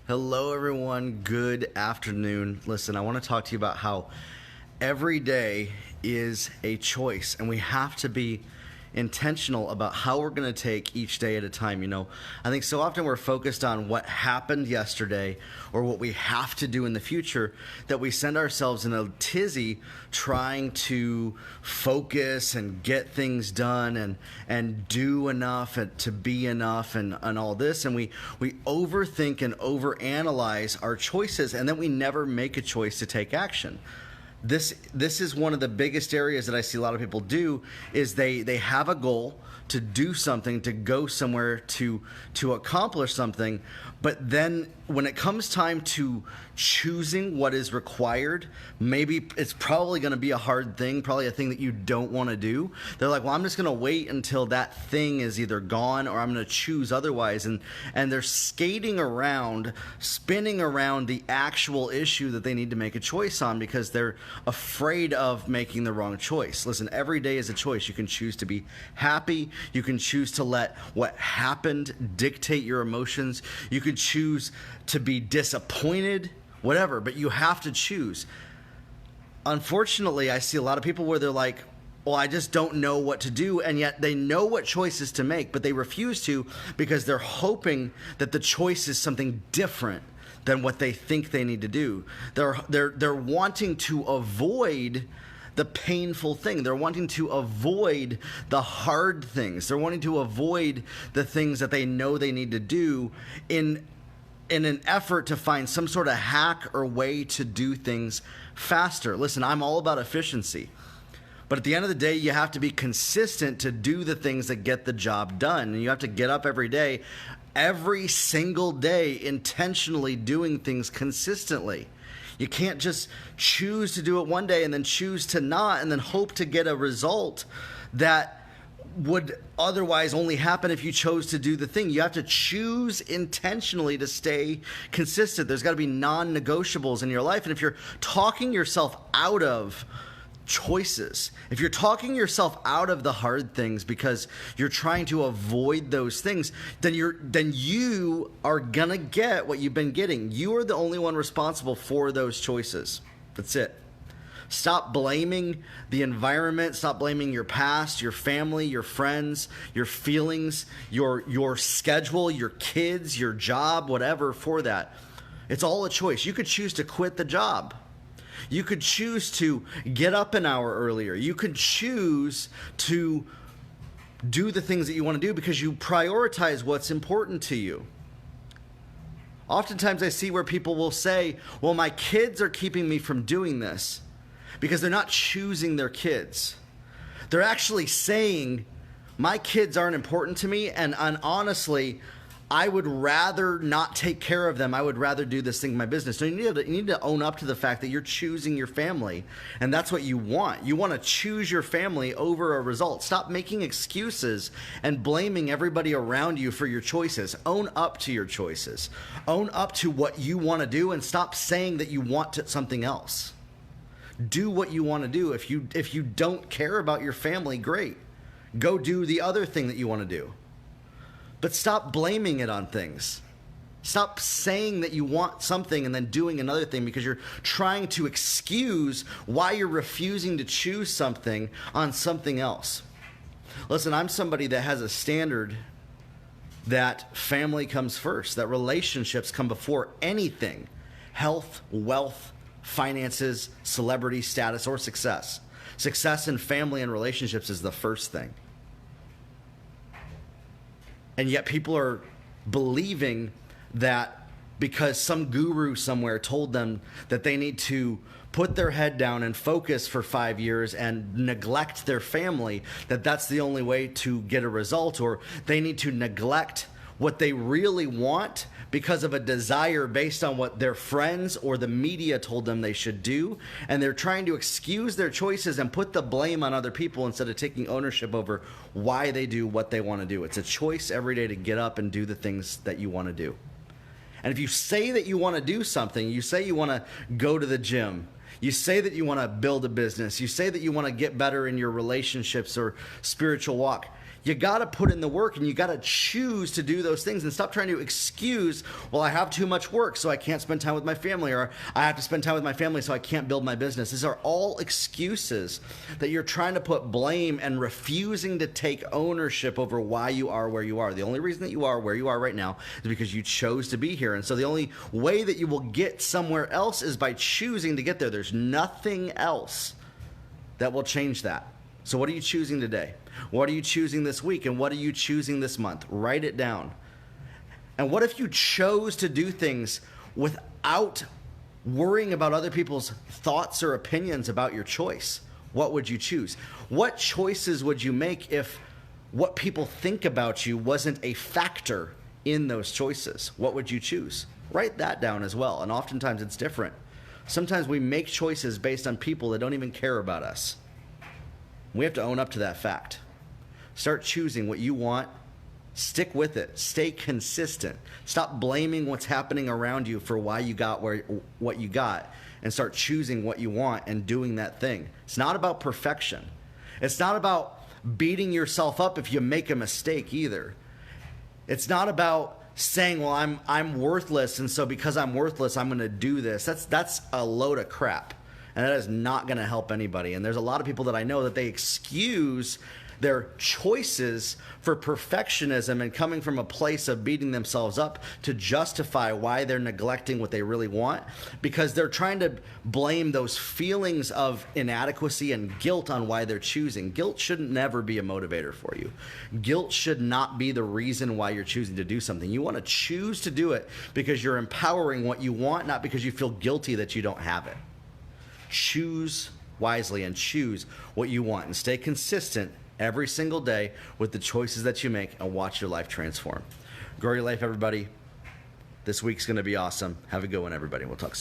Hello, everyone. Good afternoon. Listen, I want to talk to you about how every day is a choice, and we have to be intentional about how we're going to take each day at a time. I think so often we're focused on what happened yesterday or what we have to do in the future that we send ourselves in a tizzy trying to focus and get things done and do enough and to be enough and all this. And we overthink and overanalyze our choices, and then we never make a choice to take action. This is one of the biggest areas that I see a lot of people do is they have a goal to do something, to go somewhere, to accomplish something, but then when it comes time to choosing what is required, maybe it's probably going to be a hard thing, probably a thing that you don't want to do. They're like, well, I'm just going to wait until that thing is either gone or I'm going to choose otherwise. And they're skating around, spinning around the actual issue that they need to make a choice on because they're afraid of making the wrong choice. Listen, every day is a choice. You can choose to be happy. You can choose to let what happened dictate your emotions. You could choose to be disappointed, whatever, but you have to choose. Unfortunately, I see a lot of people where they're like, well, I just don't know what to do, and yet they know what choices to make, but they refuse to because they're hoping that the choice is something different than what they think they need to do. They're wanting to avoid the painful thing. They're wanting to avoid the hard things. They're wanting to avoid the things that they know they need to do in an effort to find some sort of hack or way to do things faster. Listen, I'm all about efficiency. But at the end of the day, you have to be consistent to do the things that get the job done. And you have to get up every single day, intentionally doing things consistently. You can't just choose to do it one day and then choose to not and then hope to get a result that would otherwise only happen if you chose to do the thing. You have to choose intentionally to stay consistent. There's got to be non-negotiables in your life. And if you're talking yourself out of choices, if you're talking yourself out of the hard things because you're trying to avoid those things, then you are gonna get what you've been getting. You are the only one responsible for those choices. That's it. Stop blaming the environment. Stop blaming your past, your family, your friends, your feelings, your schedule, your kids, your job, whatever for that. It's all a choice. You could choose to quit the job. You could choose to get up an hour earlier. You could choose to do the things that you want to do because you prioritize what's important to you. Oftentimes I see where people will say, well, my kids are keeping me from doing this because they're not choosing their kids. They're actually saying, my kids aren't important to me, and honestly, I would rather not take care of them. I would rather do this thing in my business. So you need to own up to the fact that you're choosing your family, and that's what you want. You want to choose your family over a result. Stop making excuses and blaming everybody around you for your choices. Own up to your choices. Own up to what you want to do, and stop saying that you want something else. Do what you want to do. If you don't care about your family, great. Go do the other thing that you want to do. But stop blaming it on things. Stop saying that you want something and then doing another thing because you're trying to excuse why you're refusing to choose something on something else. Listen, I'm somebody that has a standard that family comes first, that relationships come before anything. Health, wealth, finances, celebrity status, or success. Success in family and relationships is the first thing. And yet people are believing that because some guru somewhere told them that they need to put their head down and focus for 5 years and neglect their family, that that's the only way to get a result, or they need to neglect what they really want because of a desire based on what their friends or the media told them they should do. And they're trying to excuse their choices and put the blame on other people instead of taking ownership over why they do what they want to do. It's a choice every day to get up and do the things that you want to do. And if you say that you want to do something, you say you want to go to the gym, you say that you want to build a business, you say that you want to get better in your relationships or spiritual walk, you got to put in the work, and you got to choose to do those things, and stop trying to excuse, well, I have too much work, so I can't spend time with my family, or I have to spend time with my family, so I can't build my business. These are all excuses that you're trying to put blame and refusing to take ownership over why you are where you are. The only reason that you are where you are right now is because you chose to be here. And so the only way that you will get somewhere else is by choosing to get there. There's nothing else that will change that. So what are you choosing today? What are you choosing this week? And what are you choosing this month? Write it down. And what if you chose to do things without worrying about other people's thoughts or opinions about your choice? What would you choose? What choices would you make if what people think about you wasn't a factor in those choices? What would you choose? Write that down as well. And oftentimes it's different. Sometimes we make choices based on people that don't even care about us. We have to own up to that fact. Start choosing what you want. Stick with it. Stay consistent. Stop blaming what's happening around you for why you got what you got, and start choosing what you want and doing that thing. It's not about perfection. It's not about beating yourself up if you make a mistake either. It's not about saying, well, I'm worthless, and so because I'm worthless, I'm going to do this. That's a load of crap. And that is not going to help anybody. And there's a lot of people that I know that they excuse their choices for perfectionism and coming from a place of beating themselves up to justify why they're neglecting what they really want, because they're trying to blame those feelings of inadequacy and guilt on why they're choosing. Guilt shouldn't never be a motivator for you. Guilt should not be the reason why you're choosing to do something. You want to choose to do it because you're empowering what you want, not because you feel guilty that you don't have it. Choose wisely and choose what you want, and stay consistent every single day with the choices that you make, and watch your life transform. Grow your life, everybody. This week's going to be awesome. Have a good one, everybody. We'll talk soon.